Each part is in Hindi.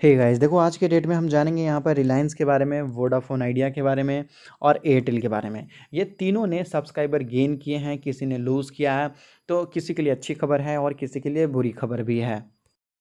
हे गाइस, देखो आज के डेट में हम जानेंगे यहाँ पर रिलायंस के बारे में, वोडाफोन आइडिया के बारे में और एयरटेल के बारे में। ये तीनों ने सब्सक्राइबर गेन किए हैं, किसी ने लूज़ किया है। तो किसी के लिए अच्छी खबर है और किसी के लिए बुरी खबर भी है।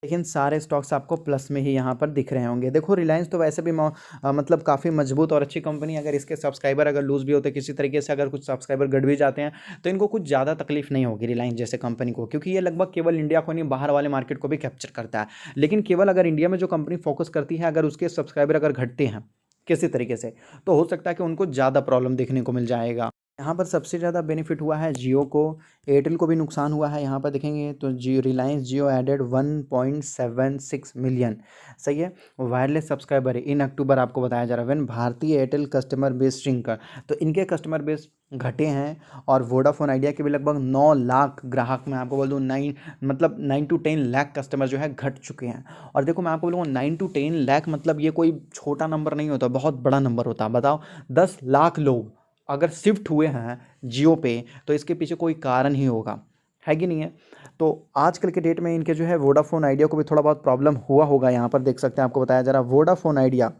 लेकिन सारे स्टॉक्स आपको प्लस में ही यहाँ पर दिख रहे होंगे। देखो रिलायंस तो वैसे भी मतलब काफ़ी मजबूत और अच्छी कंपनी है। अगर इसके सब्सक्राइबर अगर लूज़ भी होते, किसी तरीके से अगर कुछ सब्सक्राइबर घट भी जाते हैं, तो इनको कुछ ज़्यादा तकलीफ नहीं होगी रिलायंस जैसे कंपनी को, क्योंकि ये लगभग केवल इंडिया को नहीं, बाहर वाले मार्केट को भी कैप्चर करता है। लेकिन केवल अगर इंडिया में जो कंपनी फोकस करती है, अगर उसके सब्सक्राइबर अगर घटते हैं किसी तरीके से, तो हो सकता है कि उनको ज़्यादा प्रॉब्लम देखने को मिल जाएगा। यहाँ पर सबसे ज़्यादा बेनिफिट हुआ है जियो को। एयरटेल को भी नुकसान हुआ है। यहाँ पर देखेंगे तो रिलायंस जियो एडेड 1.76 मिलियन, सही है, वायरलेस सब्सक्राइबर इन अक्टूबर आपको बताया जा रहा है। व्हेन भारतीय एयरटेल कस्टमर बेस श्रिंक कर, तो इनके कस्टमर बेस घटे हैं। और वोडाफोन आइडिया के भी लगभग 9 लाख ग्राहक, मैं आपको बोल दूँ 9 to 10 लाख कस्टमर जो है घट चुके हैं। और देखो मैं आपको बोलूँगा 9 to 10 लाख मतलब ये कोई छोटा नंबर नहीं होता, बहुत बड़ा नंबर होता है। बताओ 10 लाख लोग अगर शिफ्ट हुए हैं जियो पे, तो इसके पीछे कोई कारण ही होगा, है कि नहीं है। तो आजकल के डेट में इनके जो है वोडाफोन आइडिया को भी थोड़ा बहुत प्रॉब्लम हुआ होगा। यहाँ पर देख सकते हैं, आपको बताया जा रहा है वोडाफोन आइडिया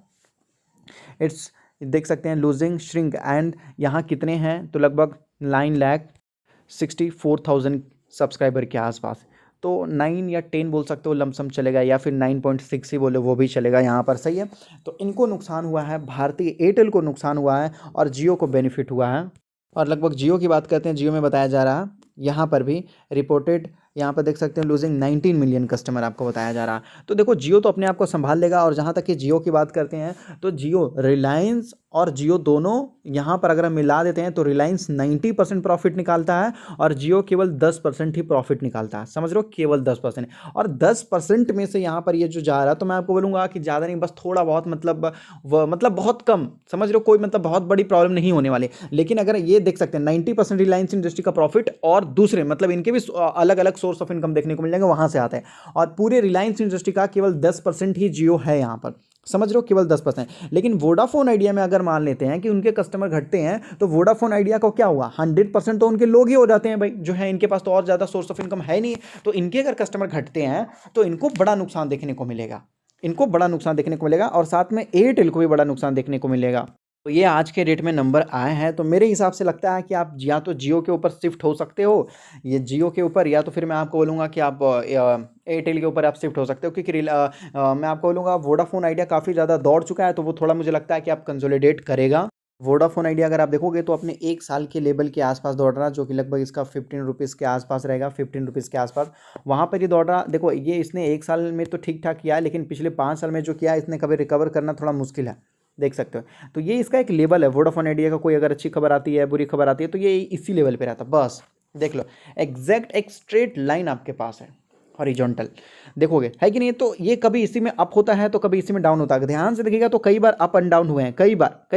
इट्स, देख सकते हैं लूजिंग श्रिंक एंड यहाँ कितने हैं, तो लगभग 9,64,000 सब्सक्राइबर के आसपास। तो 9 या 10 बोल सकते हो लमसम चलेगा, या फिर 9.6 ही बोले वो भी चलेगा यहाँ पर, सही है। तो इनको नुकसान हुआ है, भारतीय एयरटेल को नुकसान हुआ है और जियो को बेनिफिट हुआ है। और लगभग जियो की बात करते हैं, जियो में बताया जा रहा है यहाँ पर भी रिपोर्टेड, यहाँ पर देख सकते हैं लूजिंग 19 मिलियन कस्टमर आपको बताया जा रहा है। तो देखो जियो तो अपने आप को संभाल लेगा। और जहाँ तक कि जियो की बात करते हैं, तो जियो, रिलायंस और जियो दोनों यहाँ पर अगर हम मिला देते हैं, तो रिलायंस 90% प्रॉफिट निकालता है और जियो केवल 10% ही प्रॉफिट निकालता है। समझ लो, केवल 10%। और 10% में से यहाँ पर ये जो जा रहा है, तो मैं आपको बोलूँगा कि ज़्यादा नहीं, बस थोड़ा बहुत, मतलब बहुत कम, समझ लो, कोई मतलब बहुत बड़ी प्रॉब्लम नहीं होने वाली। लेकिन अगर ये देख सकते हैं 90% रिलायंस इंडस्ट्री का प्रॉफिट, और दूसरे मतलब इनके भी अलग अलग सोर्स ऑफ इनकम देखने को मिल जाएंगे, वहां से आते हैं। और पूरे रिलायंस इंडस्ट्री का केवल 10% ही जियो है यहाँ पर, समझ रहे हो, केवल 10%। लेकिन वोडाफोन आइडिया में अगर मान लेते हैं कि उनके कस्टमर घटते हैं, तो वोडाफोन आइडिया को क्या हुआ, 100% तो उनके लोग ही हो जाते हैं भाई, जो है इनके पास तो और ज़्यादा सोर्स ऑफ इनकम है नहीं। तो इनके अगर कस्टमर घटते हैं, तो इनको बड़ा नुकसान देखने को मिलेगा, इनको बड़ा नुकसान देखने को मिलेगा। और साथ में एयरटेल को भी बड़ा नुकसान देखने को मिलेगा। तो ये आज के डेट में नंबर आए हैं। तो मेरे हिसाब से लगता है कि आप या तो जियो के ऊपर शिफ्ट हो सकते हो, ये जियो के ऊपर, या तो फिर मैं आपको बोलूँगा कि आप एयरटेल के ऊपर आप शिफ्ट हो सकते हो। क्योंकि मैं आपको बोलूँगा वोडाफोन आइडिया काफ़ी ज़्यादा दौड़ चुका है, तो वो थोड़ा मुझे लगता है कि आप कंसोलिडेट करेगा। वोडाफोन आइडिया अगर आप देखोगे तो अपने 1 साल के लेवल के आसपास दौड़ रहा है, जो कि लगभग इसका 15 रुपीज़ के आसपास रहेगा, 15 रुपीज़ के आसपास वहाँ पर ये दौड़ रहा। देखो ये इसने 1 साल में तो ठीक ठाक किया है, लेकिन पिछले 5 साल में जो किया है, इसने कभी रिकवर करना थोड़ा मुश्किल है, देख सकते हो। तो ये इसका एक लेवल है। वोडाफोन आइडिया का कोई अगर अच्छी खबर आती है, बुरी खबर आती है, तो ये इसी लेवल पे रहता है बस। देख लो, एग्जैक्ट एक स्ट्रेट लाइन आपके पास है, हॉरिजॉन्टल, देखोगे, है कि नहीं। तो ये कभी इसी में अप होता है, तो कभी इसी में डाउन होता है। ध्यान से देखिएगा तो कई बार अप एंड डाउन हुए हैं, कई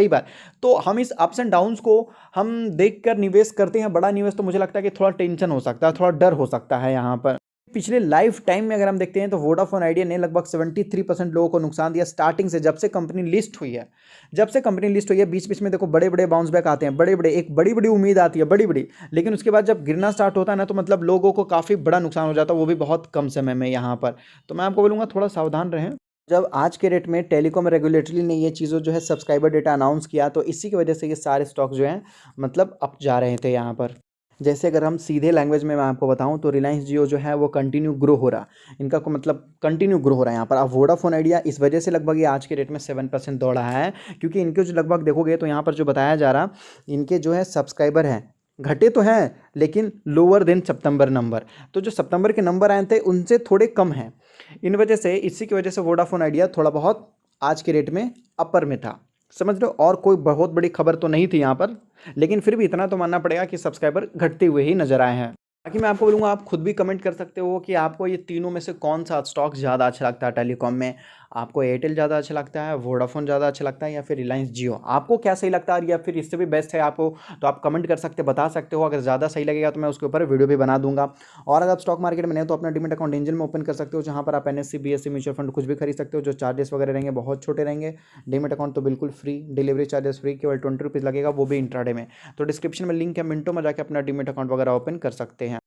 बार। तो हम इस अप्स एंड डाउन्स को हम देखकर निवेश करते हैं, बड़ा निवेश, तो मुझे लगता है कि थोड़ा टेंशन हो सकता है, थोड़ा डर हो सकता है यहाँ पर। पिछले लाइफ टाइम में अगर हम देखते हैं, तो वोडाफोन आइडिया ने लगभग 73% लोगों को नुकसान दिया स्टार्टिंग से, जब से कंपनी लिस्ट हुई है। जब से कंपनी लिस्ट हुई है, बीच बीच में देखो बड़े बड़े बाउंस बैक आते हैं, बड़े बड़े, एक बड़ी बड़ी उम्मीद आती है, बड़ी बड़ी। लेकिन उसके बाद जब गिरना स्टार्ट होता है ना, तो मतलब लोगों को काफ़ी बड़ा नुकसान हो जाता है, वो भी बहुत कम समय में यहाँ पर। तो मैं आपको बोलूँगा थोड़ा सावधान रहें। जब आज के रेट में टेलीकॉम रेगुलेटरी ने ये चीज़ों जो है सब्सक्राइबर डेटा अनाउंस किया, तो इसी की वजह से ये सारे स्टॉक जो हैं मतलब अप जा रहे थे यहाँ पर। जैसे अगर हम सीधे लैंग्वेज में मैं आपको बताऊं, तो रिलायंस जियो जो है वो कंटिन्यू ग्रो हो रहा, इनका को मतलब कंटिन्यू ग्रो हो रहा है यहाँ पर। अब वोडाफोन आइडिया इस वजह से लगभग ये आज के रेट में 7% दौड़ा है, क्योंकि इनके जो लगभग देखोगे तो यहाँ पर जो बताया जा रहा, इनके जो है सब्सक्राइबर हैं घटे तो हैं, लेकिन लोअर देन सितंबर नंबर। तो जो सितंबर के नंबर आए थे उनसे थोड़े कम हैं। इन वजह से, इसी की वजह से वोडाफोन आइडिया थोड़ा बहुत आज के रेट में अपर में था, समझ लो। और कोई बहुत बड़ी खबर तो नहीं थी यहाँ पर, लेकिन फिर भी इतना तो मानना पड़ेगा कि सब्सक्राइबर घटते हुए ही नजर आए हैं। बाकी मैं आपको बोलूँगा, आप खुद भी कमेंट कर सकते हो कि आपको ये तीनों में से कौन सा स्टॉक ज़्यादा अच्छा लगता है टेलीकॉम में। आपको एयरटेल ज़्यादा अच्छा लगता है, वोडाफोन ज़्यादा अच्छा लगता है, या फिर रिलायंस जियो, आपको क्या सही लगता है, या फिर इससे भी बेस्ट है आपको, तो आप कमेंट कर सकते, बता सकते हो। अगर ज़्यादा सही लगेगा तो मैं उसके ऊपर वीडियो भी बना दूंगा। और अगर आप स्टॉक मार्केट में नहीं, तो अपना डीमैट अकाउंट एंजल में ओपन कर सकते हो, जहाँ पर आप एनएससी बीएससी म्यूचुअल फंड कुछ भी खरीद सकते हो। जो चार्जेस वगैरह रहेंगे बहुत छोटे रहेंगे। डीमैट अकाउंट तो बिल्कुल फ्री, डिलीवरी चार्जेस फ्री, केवल 20 रुपीज़ लगेगा, वो भी इंट्राडे में। तो डिस्क्रिप्शन में लिंक है, मिनटों में जाकर अपना डीमैट अकाउंट वगैरह ओपन कर सकते हैं।